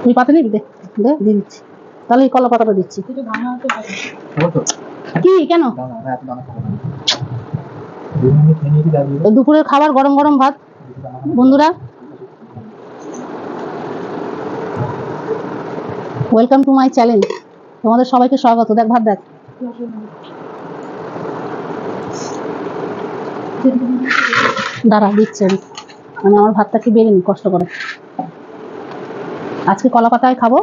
তুই পাতে নিবি? দে দে দিয়ে দিচ্ছি। তাহলে এই কলা পাতাটা দিচ্ছি। কি কেন? দুপুরের খাবার গরম গরম ভাত বন্ধুরা। ওয়েলকাম টু মাই চ্যানেল, তোমাদের সবাইকে স্বাগত। দেখ ভাত দেখ, দাঁড়া দিচ্ছে। মানে আমার ভাতটা কি বেড়ে নি কষ্ট করে। আজকে কলা পাতায় খাবো।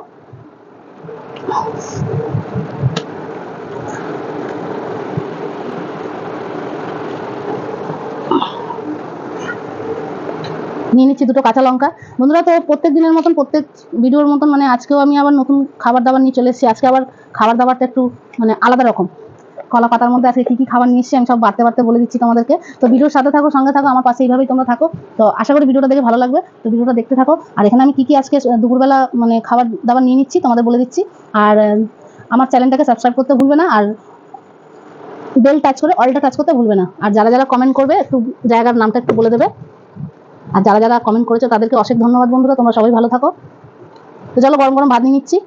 নিয়ে নিচ্ছি দুটো কাঁচা লঙ্কা বন্ধুরা। তো প্রত্যেক দিনের মতন, প্রত্যেক ভিডিওর মতন মানে আজকেও আমি আবার নতুন খাবার দাবার নিয়ে চলে এসেছি। আজকে আবার খাবার দাবারটা একটু মানে আলাদা রকম। কলা পাতার মধ্যে আজকে কি কি খাবার নিয়ে এসেছি আমি সব বাড়তে বাড়তে বলে দিচ্ছি তোমাদেরকে। তো ভিডিওর সাথে থাকো, সঙ্গে থাকো, আমার পাশে এইভাবেই তোমরা থাকো। তো আশা করি ভিডিওটা দেখে ভালো লাগবে। তো ভিডিওটা দেখতে থাকো। আর এখানে আমি কি কি আজকে দুপুরবেলা মানে খাবার দাবার নিয়ে নিচ্ছি তোমাদের বলে দিচ্ছি। আর আমার চ্যানেলটাকে সাবস্ক্রাইব করতে ভুলবে না, আর বেল টাচ করে অলটা টাচ করতে ভুলবে না। আর যারা যারা কমেন্ট করবে একটু জায়গার নামটা একটু বলে দেবে। আর যারা যারা কমেন্ট করেছো তাদেরকে অশেষ ধন্যবাদ বন্ধুরা, তোমরা সবাই ভালো থাকো। তো চলো গরম গরম ভাত নিয়ে নিচ্ছি।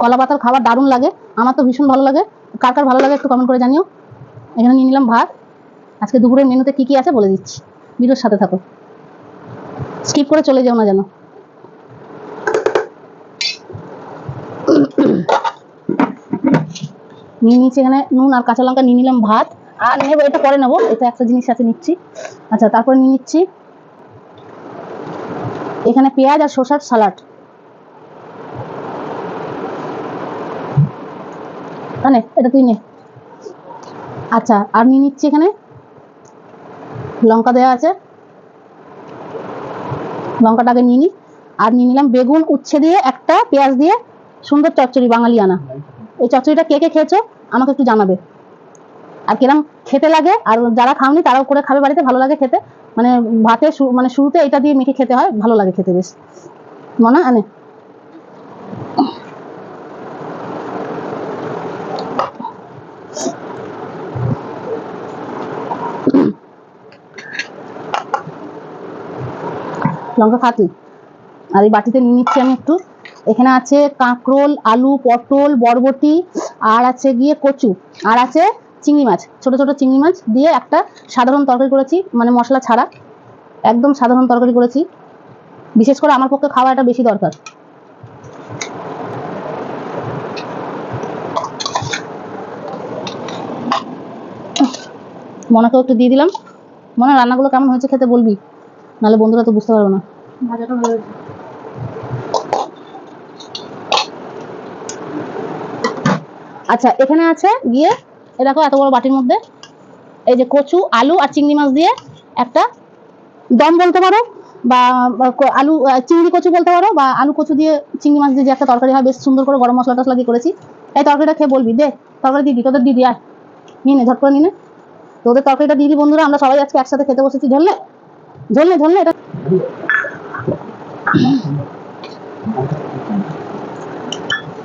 কলা পাতার খাবার দারুণ লাগে, আমার তো ভীষণ ভালো লাগে। কার কার ভালো লাগে একটু কমেন্ট করে জানিও। এখানে নিয়ে নিলাম ভাত। আজকে দুপুরের মেনুতে কি কি আছে বলে দিচ্ছি, ভিডিওর সাথে থাকো, স্কিপ করে চলে যাও না যেন। নিয়ে নিচ্ছি এখানে নুন আর কাঁচা লঙ্কা, নিয়ে নিলাম ভাত। আর নেবো এটা পরে নেবো, এটা একটা জিনিস সাথে নিচ্ছি। আচ্ছা তারপরে নিয়ে নিচ্ছি এখানে পেঁয়াজ আর শসার সালাড। নে এটা তুই নে। আচ্ছা আর নিয়ে নিচ্ছি এখানে লঙ্কা দেওয়া আছে, লঙ্কাটাকে নিয়ে নিই। আর নিয়ে নিলাম বেগুন উচ্ছে দিয়ে একটা পেঁয়াজ দিয়ে সুন্দর চচ্চড়ি, বাঙালি আনা। এই চচ্চড়িটা কে কে খেয়েছো আমাকে একটু জানাবে, আর কিরম খেতে লাগে। আর যারা খাওনি তারাও করে খাবে বাড়িতে, ভালো লাগে খেতে। মানে ভাতে মানে শুরুতে এটা দিয়ে মেখে খেতে হয়, ভালো লাগে খেতে বেশ। মনে আনে লঙ্কা খাতি। আর এই বাটিতে নিয়ে নিচ্ছি আমি একটু, এখানে আছে কাঁকরোল, আলু, পটল, বরবটি, আর আছে গিয়ে কচু, আর আছে চিংড়ি মাছ, ছোট ছোট চিংড়ি মাছ দিয়ে একটা সাধারণ তরকারি করেছি, মানে মশলা ছাড়া একদম সাধারণ তরকারি করেছি। বিশেষ করে আমার পক্ষে খাওয়া এটা বেশি দরকার। মনাকেও একটু দিয়ে দিলাম। মনে রান্নাগুলো কেমন হয়েছে খেতে বলবি, নাহলে বন্ধুরা তো বুঝতে পারবে না। ভাজাটা ভালো হয়েছে। আচ্ছা এখানে আছে গিয়ে এ দেখো এত বড় বাটির মধ্যে এই যে কচু, আলু আর চিংড়ি মাছ দিয়ে একটা দম বলতে পারো, বা আলু চিংড়ি কচু বলতে পারো, বা আলু কচু দিয়ে চিংড়ি মাছ দিয়ে যে একটা তরকারি হয়, বেশ সুন্দর করে গরম মশলা টসলা দিয়ে করেছি। এই তরকারিটা খেয়ে বলবি, দে তরকারি দিদি, তোদের দিদি আর নিয়ে নে, ঝট করে নিয়ে নে। তোদের তরকারিটা দিদি বন্ধুরা, আমরা সবাই আজকে একসাথে খেতে বসেছি। ঝোলনে ঝোলনে ঝোলনে এটা।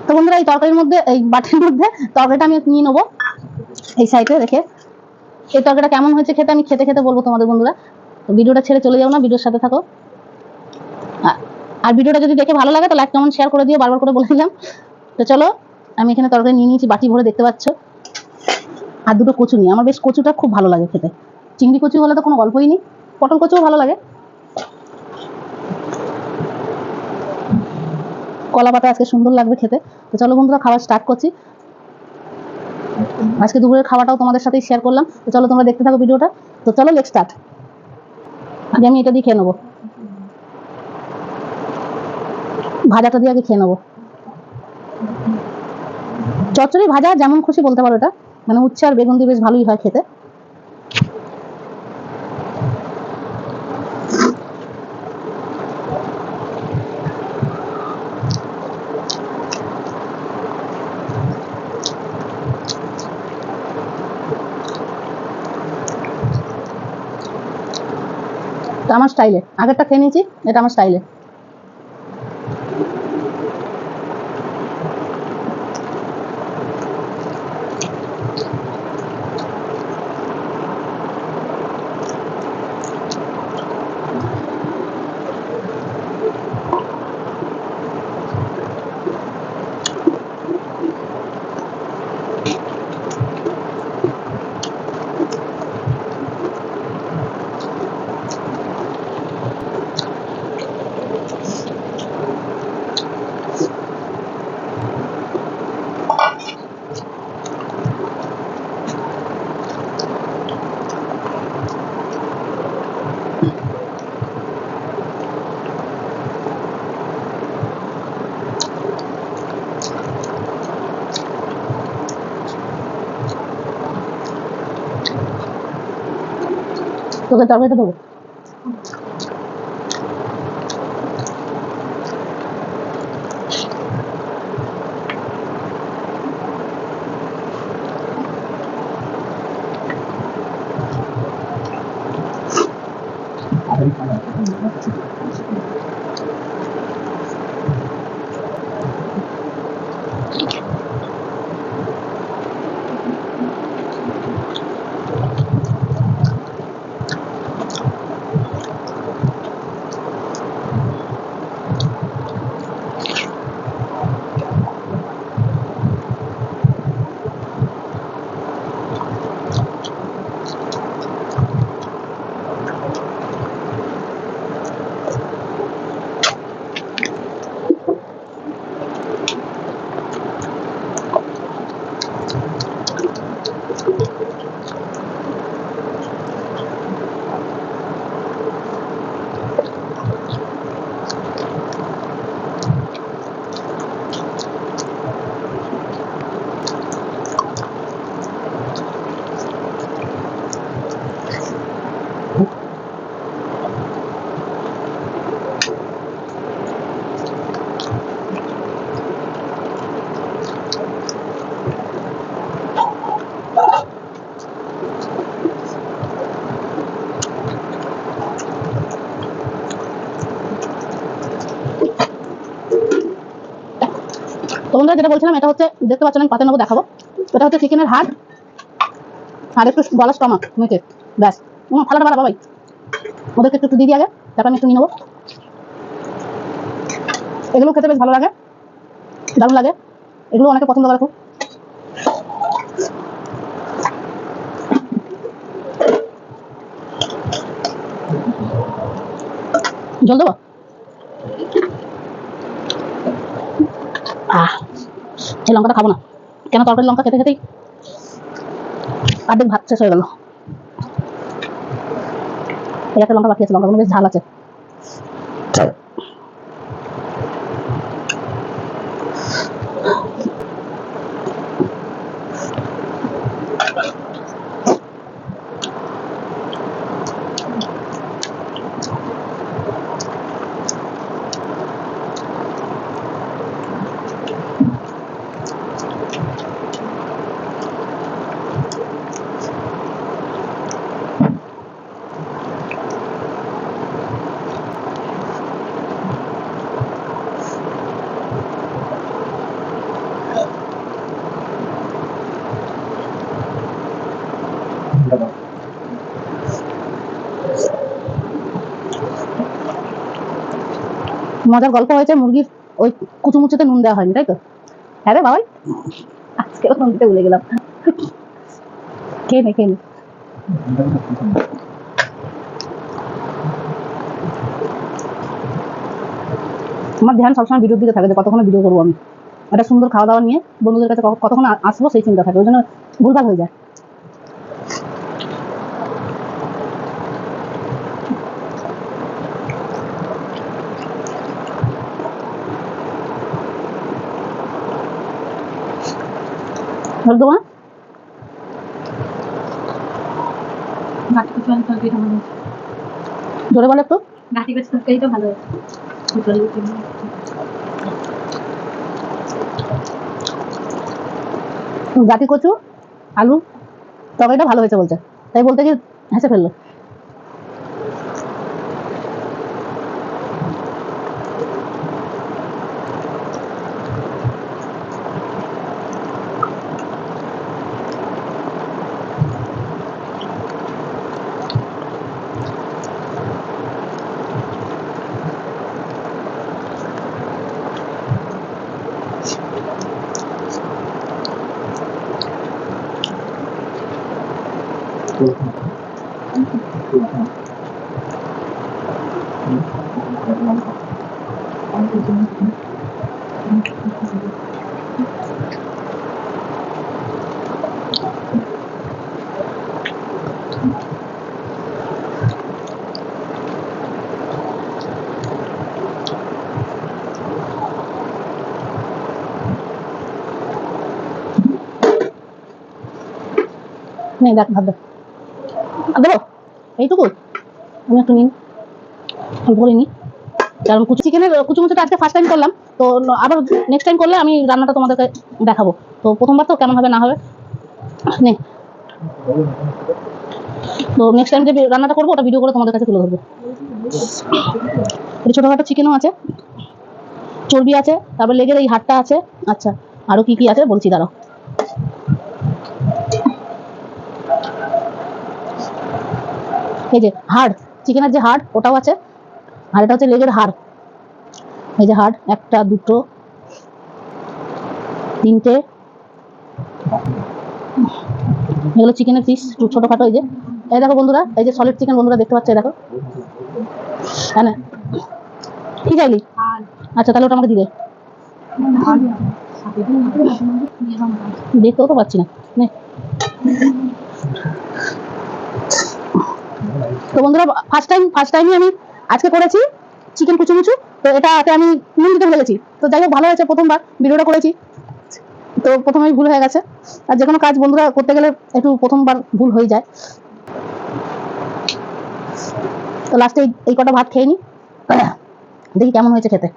তো বন্ধুরা এই তরকারির মধ্যে, এই বাটির মধ্যে তরকারিটা আমি নিয়ে নেবো এই সাইডে রেখে। এই তরকারিটা কেমন হয়েছে খেতে আমি খেতে খেতে বলবো তোমাদের বন্ধুরা। তো ভিডিওটা ছেড়ে চলে যাও না, ভিডিওর সাথে থাকো। আর ভিডিওটা যদি দেখে ভালো লাগে তো লাইক কমেন্ট শেয়ার করে দিও, বারবার করে বলে দিলাম। তো চলো আমি এখানে তরকারি নিয়ে নিয়েছি বাটি ভরে, দেখতে পাচ্ছ। আর দুটো কচু নিই, আমার বেশ কচুটা খুব ভালো লাগে খেতে। চিংড়ি কচু হলে তো কোনো গল্পই নেই, পটল কচুও ভালো লাগে। কলা পাতা আজকে সুন্দর লাগবে খেতে। তো চলো বন্ধুরা খাবার স্টার্ট করছি। আজকে দুপুরের খাওয়াটাও তোমাদের সাথে শেয়ার করলাম। তো চলো তোমরা দেখতে থাকো ভিডিওটা। তো চলো লেটস স্টার্ট। আগে আমি এটা দিয়ে খেয়ে নেবো, ভাজাটা দিয়ে আগে খেয়ে নেবো। চচ্চড়ি ভাজা যেমন খুশি বলতে পারো, এটা মানে উচ্ছে আর বেগুন দিয়ে বেশ ভালোই হয় খেতে। আমার স্টাইলে আগেরটা খেয়ে নিয়েছি, এটা আমার স্টাইলে। তোকে তরকারিটা দেবো। তোমরা যেটা বলছিলাম, এটা হচ্ছে দেখতে পাচ্ছ, আমি পাতে নেবো, দেখাবো। এটা হচ্ছে চিকেনের হাড় আর একটু গলা স্টমাক মেখে, ব্যাস। থালাটা বাড়া বাবাই, ওদেরকে একটু দিয়ে দিয়ে আগে, তারপর আমি একটু নিয়ে নেবো। এগুলো খেতে বেশ ভালো লাগে, দারুণ লাগে, এগুলো অনেকে পছন্দ করে খুব। জল দেবো। এই লঙ্কাটা খাবো না, কেন তরকারি লঙ্কা খেতে খেতেই অর্ধেক ভাত শেষ হয়ে গেল। এই একটা লঙ্কা বাকি আছে, লঙ্কাগুলো বেশ ঝাল আছে। মজার গল্প হয়েছে, মুরগির ওই কুচুমুচুতে নুন দেওয়া হয়নি, তাই তো? হ্যাঁ রে বাবাই, আজকেও নুন দিতে ভুলে গেলাম। খেয়ে নে, খেয়ে নে। আমার ধ্যান সবসময় ভিডিওর দিকে থাকে, যে কতক্ষণে ভিডিও করবো আমি। একটা সুন্দর খাওয়া দাওয়া নিয়ে বন্ধুদের কাছে কতক্ষণ আসবো সেই চিন্তা থাকে, ওই জন্য ভুলভাল হয়ে যায়। বলতো না, জোরে বলে একটু। গাটি কচু আলু তরকারিটা ভালো হয়েছে বলছে, তাই বলতে গিয়ে হেসে ফেললো। নেই, দেখ ভাত দেবো। এইটুকু আমি একটু নিই, অল্প করে নিই, কারণ চিকেনের কুচুমুচুটা আজকে ফার্স্ট টাইম করলাম, তো আবার নেক্সট টাইম করলে আমি রান্নাটা তোমাদেরকে দেখাবো। তো প্রথমবার তো কেমন হবে না হবে নে, তো নেক্সট টাইম যে রান্নাটা করবো ওটা ভিডিও করে তোমাদের কাছে তুলে ধরবো। ছোটখাটো চিকেনও আছে, চর্বি আছে, তারপর লেগের এই হাড়টা আছে। আচ্ছা, আরো কি কি আছে বলছি, দাঁড়াও। এই যে হাড়, চিকেনের যে হাড় ওটাও আছে, আর এটা হচ্ছে লেগের হাড়। এই যে হাড়, একটা দুটো তিনটে, এগুলো চিকেনের পিস ছোটখাটো। এই যে এই দেখো বন্ধুরা, এই যে সলিড চিকেন বন্ধুরা দেখতে পাচ্ছ, এই দেখো। হ্যাঁ না, কি চাইলি? আচ্ছা তাহলে ওটা আমাকে দিয়ে দে, দেখতেও তো পাচ্ছি না। তো বন্ধুরা ফার্স্ট টাইমই আমি আজকে করেছি চিকেন কুচুমুচু। তো এটাতে আমি নুন দিতে ভুলে গেছি, তো যাই হোক ভালো হয়েছে, প্রথমবার ভিডিওটা করেছি তো প্রথমেই ভুল হয়ে গেছে। আর যে কোনো কাজ বন্ধুরা করতে গেলে একটু প্রথমবার ভুল হয়ে যায়। তো লাস্টে এই কটা ভাত খেয়ে নি, দেখি কেমন হয়েছে খেতে।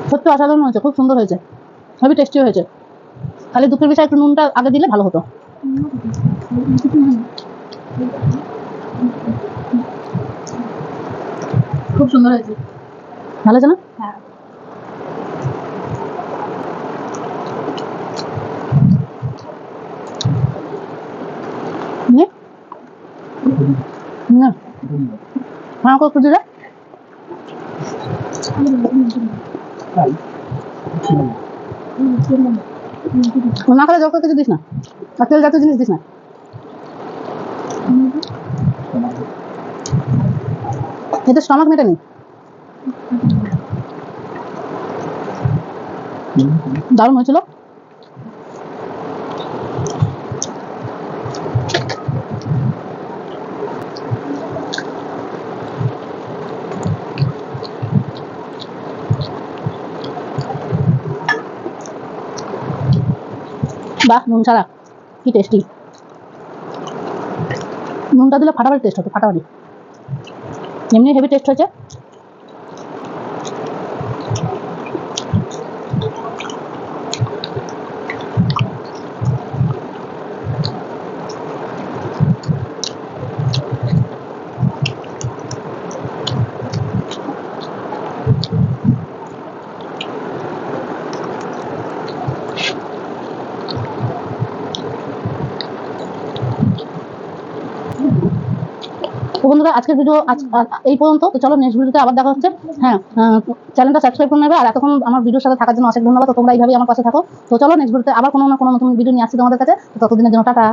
সত্যি অসাধারণ হয়েছে, খুব সুন্দর হয়েছে, খুবই টেস্টি হয়েছে। খালি দুপুরের বিষয়ে একটু নুনটা আগে দিলে ভালো হতো। খুব সুন্দর হয়েছে, ভালো হয়েছে না? হ্যাঁ। না হ্যাঁ, একটু দিলে না খালে জল করে কিছু দিস না, আর তেল জাতীয় জিনিস দিস না। এতে স্টমাক মেটে নি, দারুণ হয়েছিল। বাহ, নুন ছাড়া কি টেস্টি। নুনটা দিলে ফাটাফাটি টেস্ট হতো, ফাটাফাটি। এমনি হেভি টেস্ট হয়েছে। তো বন্ধুরা আজকের ভিডিও এই পর্যন্ত। তো চলো নেক্সট ভিডিওতে আবার দেখা হচ্ছে। হ্যাঁ, চ্যানেলটা সাবস্ক্রাইব করে নেবে, আর এতক্ষণ আমার ভিডিওর সাথে থাকার জন্য অনেক ধন্যবাদ। তো তোমরা এইভাবেই আমার পাশে থাকো। তো চলো নেক্সট ভিডিওতে আবার কোনো না কোনো নতুন ভিডিও নিয়ে আসছি তোমাদের কাছে। ততদিনের জন্য টাটা।